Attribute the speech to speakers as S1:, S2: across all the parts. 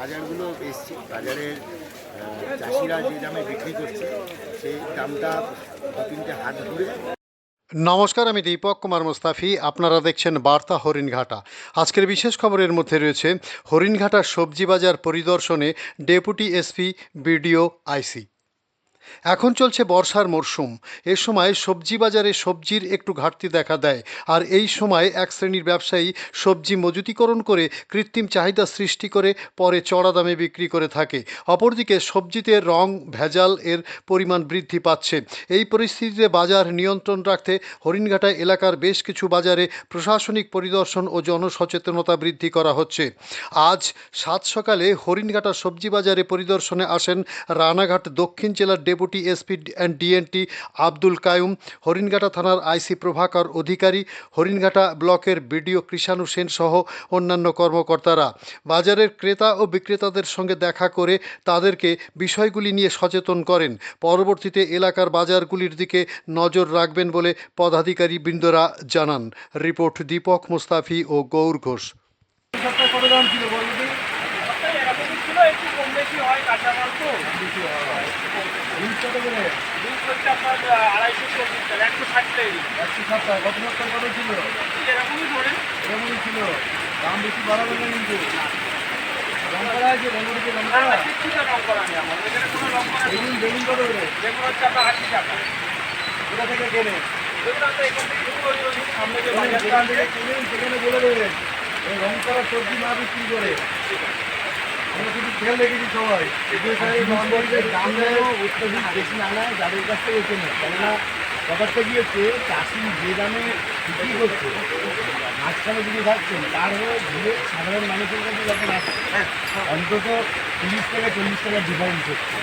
S1: বাজারগুলো এসছি, বাজারের চাষিরা যে দামে বিক্রি করছে সেই দামটা দু তিনটে হাট ঘুরে।
S2: নমস্কার, আমি দীপক কুমার মুস্তাফি। আপনারা দেখছেন বার্তা হরিণঘাটা। আজকের বিশেষ খবরের মধ্যে রয়েছে হরিণঘাটা সবজি বাজার পরিদর্শনে ডেপুটি এসপি, বিডিও, আইসি। এখন চলছে বর্ষার মরশুম। এ সময় সবজি বাজারে সবজির একটু ঘাটতি দেখা দেয়, আর এই সময় এক শ্রেণীর ব্যবসায়ী সবজি মজুতিকরণ করে কৃত্রিম চাহিদা সৃষ্টি করে পরে চড়া দামে বিক্রি করে থাকে। অপরদিকে সবজিতে রং, ভেজাল এর পরিমাণ বৃদ্ধি পাচ্ছে। এই পরিস্থিতিতে বাজার নিয়ন্ত্রণ রাখতে হরিণঘাটা এলাকার বেশ কিছু বাজারে প্রশাসনিক পরিদর্শন ও জনসচেতনতা বৃদ্ধি করা হচ্ছে। আজ সাত সকালে হরিণঘাটা সবজি বাজারে পরিদর্শনে আসেন রানাঘাট দক্ষিণ জেলার deputy SP and DNT Abdul Kayum, Haringhata থানার আইসি প্রভাকর অধিকারী, হরিণঘাটা ব্লকের বিডিও কৃষাণু সেন সহ অন্যান্য কর্মকর্তারা। বাজারের ক্রেতা ও বিক্রেতাদের সঙ্গে দেখা করে তাদেরকে বিষয়গুলি নিয়ে সচেতন করেন। পরবর্তীতে এলাকার বাজারগুলির দিকে নজর রাখবেন বলে পদাধিকারী বৃন্দরা জানান। রিপোর্ট দীপক মুস্তাফি ও গৌর ঘোষ।
S3: কত দাম ছিল বলুন? এরকমই ছিল, একটু কম বেশি হয়, কাঁচামাল তো বেশি হয়। জিনিস কত করে? জিনিস হচ্ছে আপনার 250 টাকা, 160 টাকা। 160 টাকা। গত সপ্তাহে কত ছিল? এরকমই ধরেন, এরকমই ছিল। দাম বেশি বাড়াবে না কিন্তু। রং করা আছে বন্ধুকে? রং করা কিছুটা রং করা নেই আমার এখানে, কোনো রং করা নেই। বেগুন কত করে? বেগুন হচ্ছে আপনার 80 টাকা। কোথা থেকে কেনে? বেগুন আমরা এখান থেকে সামনে যে বাজার থেকে কিনে সেখানে বলে দেবেন এই রং করা সবজি না বিক্রি করে। আমরা শুধু খেয়াল রেখেছি সবাই দাম যেন অত্যাধিক বেশি না নেয় যাদের কাছ থেকে কেনে। কেননা ব্যাপারটা গিয়েছে চাষি যে দামে বিক্রি করছে, মাঝখানে যদি থাকছেন তার হয়ে ধীরে সাধারণ মানুষের কাছে যখন আসছে অন্তত 30 টাকা 40 টাকার ডিফারেন্স হচ্ছে।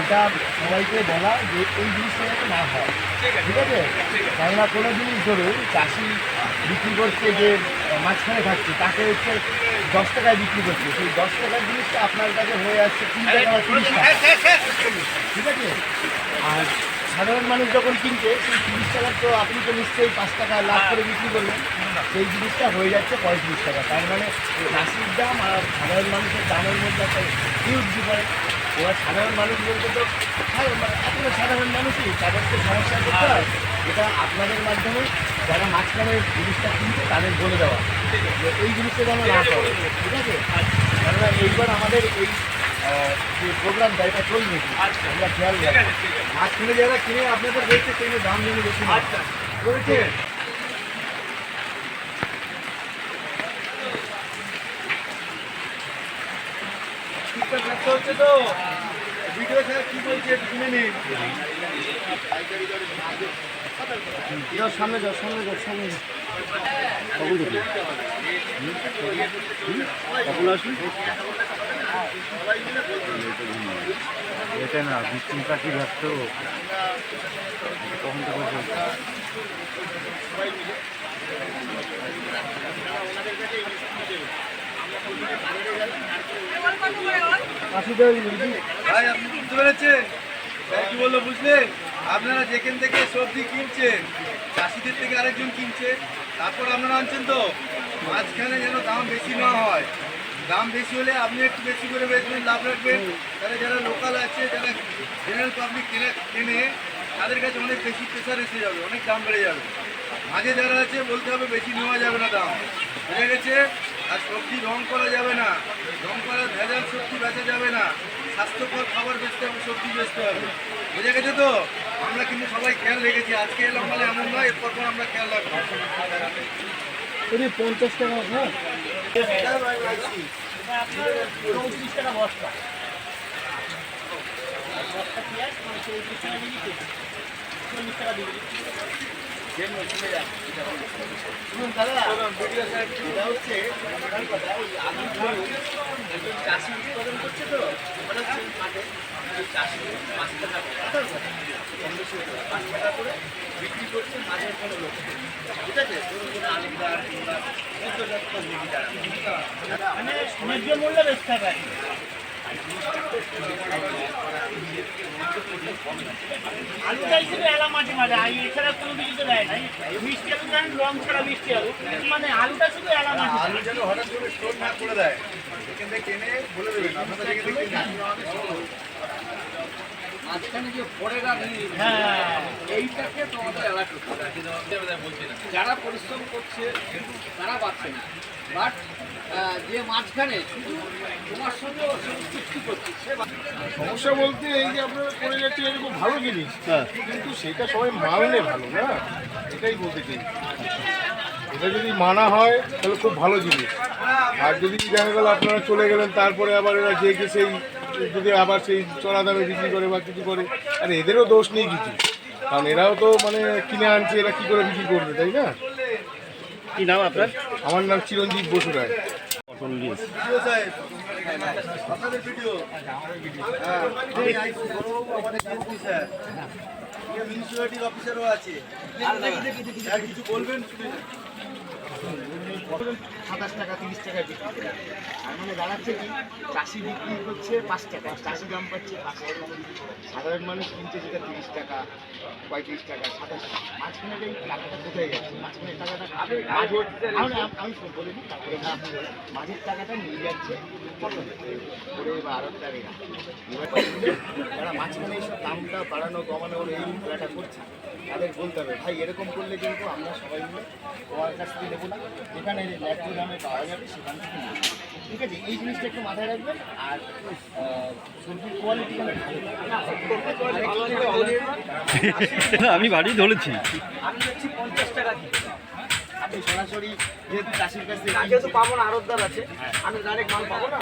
S3: এটা সবাইকে বলা যে এই জিনিসটা যাতে না হয়, ঠিক আছে? কেননা কোনো জিনিস ধরুন চাষি বিক্রি করছে যে মাঝখানে থাকছে, তাকে হচ্ছে 10 টাকায় বিক্রি করছে, সেই 10 টাকার জিনিসটা আপনার কাছে হয়ে আসছে 3 টাকা বা 30 টাকা, ঠিক আছে? আর সাধারণ মানুষ যখন কিনছে সেই 30 টাকার তো আপনি তো নিশ্চয়ই 5 টাকা লাভ করে বিক্রি করলেন, সেই জিনিসটা হয়ে যাচ্ছে 35 টাকা। তার মানে চাষির দাম আর সাধারণ মানুষের দামের মধ্যে একটা হিউজ ডিফারেন্স। এবার সাধারণ মানুষ বলতে তো এখনো সাধারণ মানুষই, তাদের তো সমস্যা করতে হয়। এটা আপনাদের মাধ্যমে যারা মাঝখানে জিনিসটা কিনছে তাদের বলে দেওয়া যে এই জিনিসটা যেন না করে, ঠিক আছে? কেননা এইবার আমাদের এই যে প্রোগ্রামটা এটা চলবে, আমরা খেয়াল রাখি মাঝখানে যারা কিনে আপনাদের বলছে সেখানে দাম যেন বেশি না করেছে। ঠিকঠাক রাখতে হচ্ছে তো। ভিডিও স্যার কী বলছে শুনে নিন। সামনে যাও, সামনে যাও, সামনে যাও। কখন দেখি কখন আসবি? এটা না বৃষ্টি পাখি ব্যস্ত কখন তো ভাই আপনি বুঝতে পেরেছেন কি বললো? বুঝলে আপনারা যেখান থেকে সবজি কিনছেন চাষিদের থেকে আরেকজন কিনছে, তারপর আপনারা আনছেন তো মাঝখানে যেন দাম বেশি না হয়। দাম বেশি হলে আপনি একটু বেশি করে বেচবেন, লাভ রাখবেন। তাহলে যারা লোকাল আছে, যারা জেনারেল পাবলিক কেনে তাদের কাছে অনেক বেশি প্রেশার এসে যাবে, অনেক দাম বেড়ে যাবে। মাঝে যারা আছে বলতে হবে বেশি নেওয়া যাবে না দাম, বুঝে গেছে? আর সবজি রং করা যাবে না, রং করা ভেজাল সবজি বেচা যাবে না, স্বাস্থ্যকর খাবার বেচতে হবে, সবজি বেচতে হবে, বুঝে গেছে তো? আমরা কিন্তু সবাই খেয়াল রেখেছি, আজকে এলাম বলে এমন নয়, এরপর আমরা খেয়াল রাখবো। 50 টাকা, হ্যাঁ 34 টাকা বস্তা। বস্তা পেঁয়াজ 34 টাকা দিয়ে 40 টাকা দিয়ে শুনুন দাদা, ভিডিও স্যার এটা হচ্ছে কথা, ওই আলু একজন চাষি উৎপাদন করছে তো ওটা হচ্ছে মাঠে চাষি 5 টাকা 5 টাকা করে বিক্রি করছে মাঝের কোনো লোক, ঠিক আছে? ধরুন কোনো আলুদার কিংবা মানে ন্যায্য মূল্যে বেচতে হবে। আলুটা হিসেবে এলা মাঝে মাঝে এছাড়া কোনো কিছুতে দেয় না। মিষ্টি আলু দেন, রং ছাড়া মিষ্টি আলু, মানে আলুটা শুধু এলা মাঝে। আলু যেন হঠাৎ করে স্টোর না করে দেয়,
S1: এখান থেকে টেনে বলে দেবেন আপনারা যেখান থেকে
S4: মাঝখানে যে পড়েরা এইটাকে তোমাদের অ্যালার্ট করতে হবে। যারা পরিশ্রম করছে তারা পাচ্ছে না, বাট যে মাঝখানে শুধু তোমার সঙ্গে ওর সঙ্গে চুক্তি করছে সে
S1: সমস্যা বলতে এই যে আপনারা করে যাচ্ছে এরকম ভালো জিনিস, কিন্তু সেটা সবাই মানলে ভালো না, এটাই বলতে চাই। এটা যদি মানা হয় তাহলে খুব ভালো জিনিস, আর যদি দেখা গেল আপনারা চলে গেলেন তারপরে আবার এরা যে সেই যদি আবার সেই চড়া দামে বিক্রি করে বা কিছু করে, আর এদেরও দোষ নেই কিছু, কারণ এরাও তো মানে কিনে আনছে, এরা কী করে বিক্রি করবে, তাই না?
S3: কি নাম আপনার?
S1: আমার নাম চিরঞ্জিত বসু রায়।
S5: মিউনিসিপালিটির অফিসারও আছে, আর কিছু বলবেন?
S1: 27 টাকা 30 টাকা বিক্রি করে, আর মানে দাঁড়াচ্ছে কি চাষি বিক্রি করছে 5 টাকা, চাষি দাম পাচ্ছে 5 টাকা, সাধারণ মানুষ কিনছে যেটা 30 টাকা 35 টাকা 27 টাকা, মাঝখানে এই টাকাটা কোথায় যাচ্ছে? মাঝখানে টাকাটা আমি বলে দিই, তারপরে আপনি বলেন। মাঝের টাকাটা নিয়ে যাচ্ছে করে বা আড়তদারেরা, যারা মাঝখানে এইসব দামটা বাড়ানো কমানোর এই খেলাটা করছে, তাদের বলতে হবে ভাই এরকম করলে কিন্তু আমরা সবাই মিলে তোমার কাছ থেকে নেবো না, যেখানে ন্যায্য দামে পাওয়া যাবে সেখান থেকে নেবো, ঠিক আছে? এই জিনিসটা একটু মাথায় রাখবেন। আর সবজির কোয়ালিটি
S3: আমি বাড়ি ধরেছি।
S4: আমি হচ্ছি 50 টাকা কিলো।
S1: আপনি সরাসরি যেহেতু চাষির কাছ থেকে
S4: আগে তো পাবো না, আড়তদার আছে, আমি ডাইরেক্ট মাল পাবো না।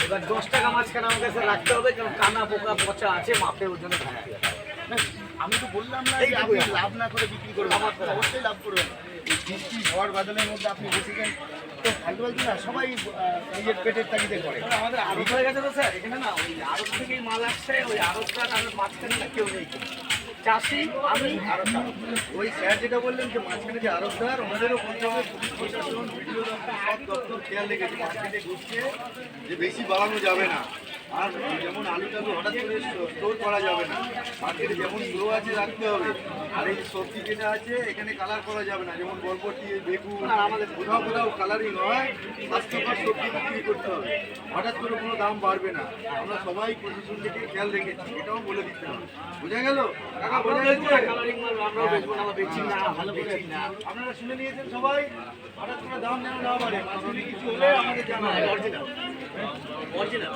S4: এবার 10 টাকা মাঝখানে আমার কাছে রাখতে হবে, কারণ কানা পোকা পচা আছে, মাপে ওর জন্য ভাঙতে হবে।
S1: না, আমি তো বললাম না যে আপনি লাভ না করে বিক্রি করবেন, আমার তো অবশ্যই লাভ করবেন। এই বৃষ্টি ঝড় বাদলের মধ্যে আপনি বসেছেন তো ফালতু ফালতু না, সবাই নিজের পেটের তাগিদে করে।
S4: আমাদের আড়ত হয়ে গেছে তো স্যার, এখানে না ওই আড়ত থেকেই মাল আসছে, ওই আড়তদার আর মাঝখানে না কেউ নেই, চাষি আমি আড়তদার।
S5: ওই স্যার যেটা বললেন যে মাঝখানে যে আরবদার, ওনাদেরও বলতে হবে পুলিশ প্রশাসন, ভিডিও দপ্তর, সব দপ্তর খেয়াল রেখেছে মার্কেটে ঘুরছে যে বেশি বাড়ানো যাবে না। আর যেমন আলু টালু হঠাৎ করে স্টোর করা যাবে না, মার্কেটে যেমন গ্রো আছে রাখতে হবে। আর এই সবজি যেটা আছে এখানে কালার করা যাবে না, যেমন বরবটি বেগুন আমাদের কোথাও কোথাও কালারিং হয়, স্বাস্থ্যকর সবজি বিক্রি করতে হবে। হঠাৎ করে কোনো দাম বাড়বে না, আমরা সবাই প্রশাসন থেকে খেয়াল রেখেছি, এটাও বলে দিতে হবে। বোঝা গেল কাকা? বোঝা গেছে?
S4: কালারিং মাল আমরাও বেচবো না, আমরা বেচি না, ভালো বেচি না।
S5: আপনারা শুনে নিয়েছেন সবাই, হঠাৎ করে দাম যেন না বাড়ে, মাঝখানে কিছু হলে আমাদের জানাবেন।
S4: অরিজিনাল অরিজিনাল,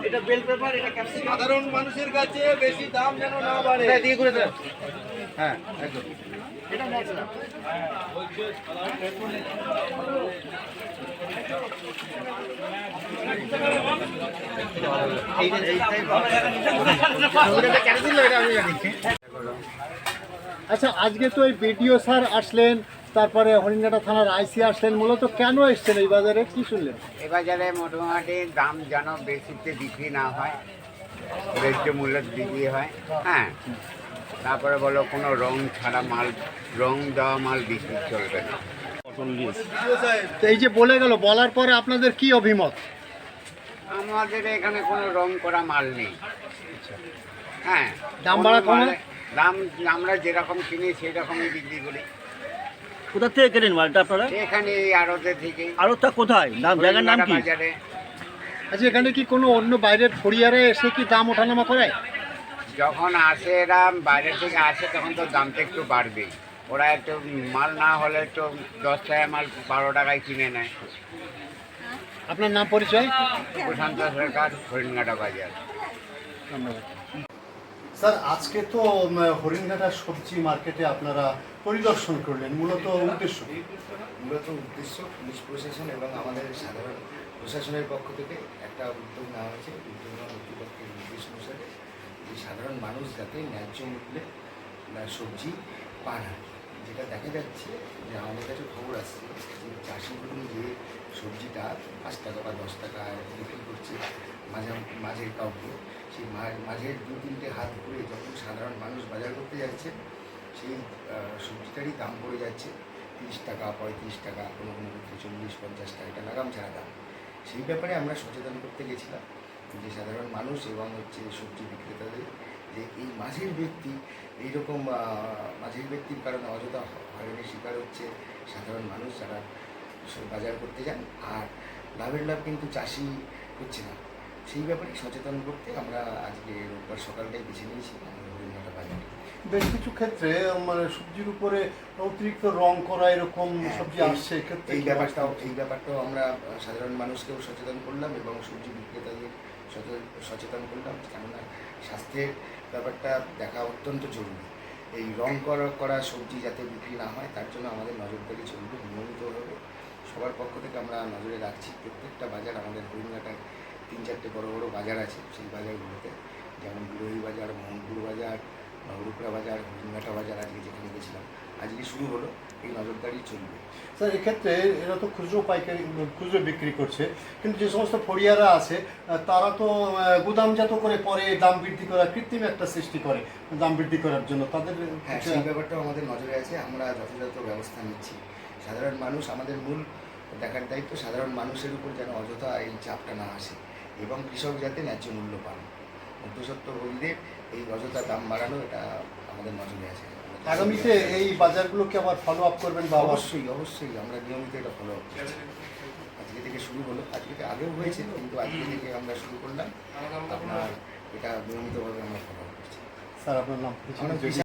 S4: এটা বেল পেপার, এটা ক্যাপসিকাম।
S5: সাধারণ মানুষের কাছে বেশি দাম যেন না বাড়ে।
S1: দিয়ে করে দেন, হ্যাঁ একদম।
S4: এটা ন্যাচারাল।
S2: আচ্ছা, আজকে তো এই বিডিও স্যার আসলেন, তারপরে হরিণঘাটা থানার আইসি আসলেন, মূলত কেন এসছেন এই বাজারে, কি শুনলেন?
S6: এ বাজারে মোটামুটি দাম যেন বেশিতে বিক্রি না হয়, ন্যায্য মূল্যে বিক্রি হয়। হ্যাঁ, তারপরে বলো কোনো রং ছাড়া মাল, রং দেওয়া মাল বিক্রি চলবে না।
S2: তো এই যে বলে গেল, বলার পরে আপনাদের কি অভিমত?
S6: আমাদের এখানে কোনো রং করা মাল নেই। হ্যাঁ,
S2: দাম বাড়া কমে?
S6: দাম আমরা যেরকম কিনি সেই রকমই বিক্রি করি।
S3: কোথা থেকে কেনেন মালটা আপনারা?
S6: এখানে এই আড়তে থেকে
S3: আড়তটা কোথায়? নাম, জায়গার নাম কি?
S6: বাজারে
S2: আচ্ছা, এখানে কি কোনো অন্য বাইরের ফড়িয়ারে এসে কি দাম ওঠানামা করে?
S6: যখন আসে এরা বাইরে থেকে আসে তখন তো দামটা একটু বাড়বেই। ওরা একটু মাল না হলে তো 10 টাকা মাল 12 টাকায় কিনে নেয়।
S2: আপনার নাম পরিচয়?
S6: প্রশান্ত সরকার, হরিণঘাটা বাজার।
S2: ধন্যবাদ স্যার। আজকে তো হরিণঘাটা সবজি মার্কেটে আপনারা পরিদর্শন করলেন, মূলত উদ্দেশ্য?
S1: মূলত উদ্দেশ্য পুলিশ প্রশাসন এবং আমাদের সাধারণ প্রশাসনের পক্ষ থেকে একটা উদ্যোগ নেওয়া হয়েছে। উদ্যোগ নেওয়া কর্তৃপক্ষের নির্দেশ অনুসারে যে সাধারণ মানুষ যাতে ন্যায্য মূল্যে সবজি পান। যেটা দেখা যাচ্ছে যে আমাদের কাছে খবর আসছে যে চাষিগুলো যে সবজিটা 5 টাকা বা 10 টাকা বিক্রি করছে মাঝের কাউকে, সেই মাঝের 2-3টে হাত ঘুরে যখন সাধারণ মানুষ বাজার করতে যাচ্ছে, সেই সবজিটারই দাম পড়ে যাচ্ছে 30 টাকা, 35 টাকা, কোনো কোনো ক্ষেত্রে 40-50 টাকা, এটা লাগাম ছাড়া দাম। সেই ব্যাপারে আমরা সচেতন করতে গেছিলাম যে সাধারণ মানুষ এবং সবজি বিক্রেতাদের, যে এই মাঝের ব্যক্তি, এইরকম মাঝের ব্যক্তির কারণে অযথা হয়রানির শিকার হচ্ছে সাধারণ মানুষ যারা বাজার করতে যান। আর লাভের লাভ কিন্তু চাষি হচ্ছে না। সেই ব্যাপারে সচেতন করতে আমরা আজকে রোববার সকালটাই বেছে নিয়েছি আমাদের হরিণঘাটা বাজারে।
S2: বেশ কিছু ক্ষেত্রে মানে সবজির উপরে অতিরিক্ত রং করা এরকম সবজি আসছে, এক্ষেত্রে
S1: এই ব্যাপারটাও আমরা সাধারণ মানুষকেও সচেতন করলাম এবং সবজি বিক্রেতাদের সচেতন করলাম, কেননা স্বাস্থ্যের ব্যাপারটা দেখা অত্যন্ত জরুরি। এই রং করা সবজি যাতে বিক্রি না হয় তার জন্য আমাদের নজরদারি চলবে নিয়মিতভাবে। সবার পক্ষ থেকে আমরা নজরে রাখছি প্রত্যেকটা বাজার, আমাদের হরিণঘাটায় 3-4টে বড় বড় বাজার আছে, সেই বাজারগুলোতে যেমন বিরোহী বাজার, মোহনপুর বাজার, নবরূপরা বাজার, হরিণঘাটা বাজার, আজকে যেখানে গেছিলাম আজকে শুরু হলো, এই নজরদারি চলবে।
S2: স্যার এক্ষেত্রে এরা তো খুচরো পাইকারি খুচরো বিক্রি করছে, কিন্তু যে সমস্ত ফড়িয়ারা আছে তারা তো গুদামজাত করে পরে দাম বৃদ্ধি করা, কৃত্রিম একটা সৃষ্টি করে দাম বৃদ্ধি করার জন্য তাদের।
S1: হ্যাঁ, সেই ব্যাপারটাও আমাদের নজরে আছে, আমরা যথাযথ ব্যবস্থা নিচ্ছি। সাধারণ মানুষ আমাদের মূল দেখার দায়িত্ব, সাধারণ মানুষের উপর যেন অযথা এই চাপটা না আসে এবং কৃষক যাতে ন্যায্য মূল্য পান। মধ্যস্বত্বভোগীদের এই অযথা দাম বাড়ানো, এটা আমাদের নজরে আছে।
S2: আগামীতে এই বাজারগুলোকে আবার ফলো আপ করবেন বা
S1: অবশ্যই আমরা নিয়মিত এটা ফলো আপ করছি। আজকে থেকে শুরু হলো, আজকে থেকে আগেও হয়েছে, কিন্তু আজকে থেকে আমরা শুরু করলাম, আপনার এটা নিয়মিতভাবে আমরা ফলো আপ করছি।
S2: স্যার আপনার নাম?
S1: আমার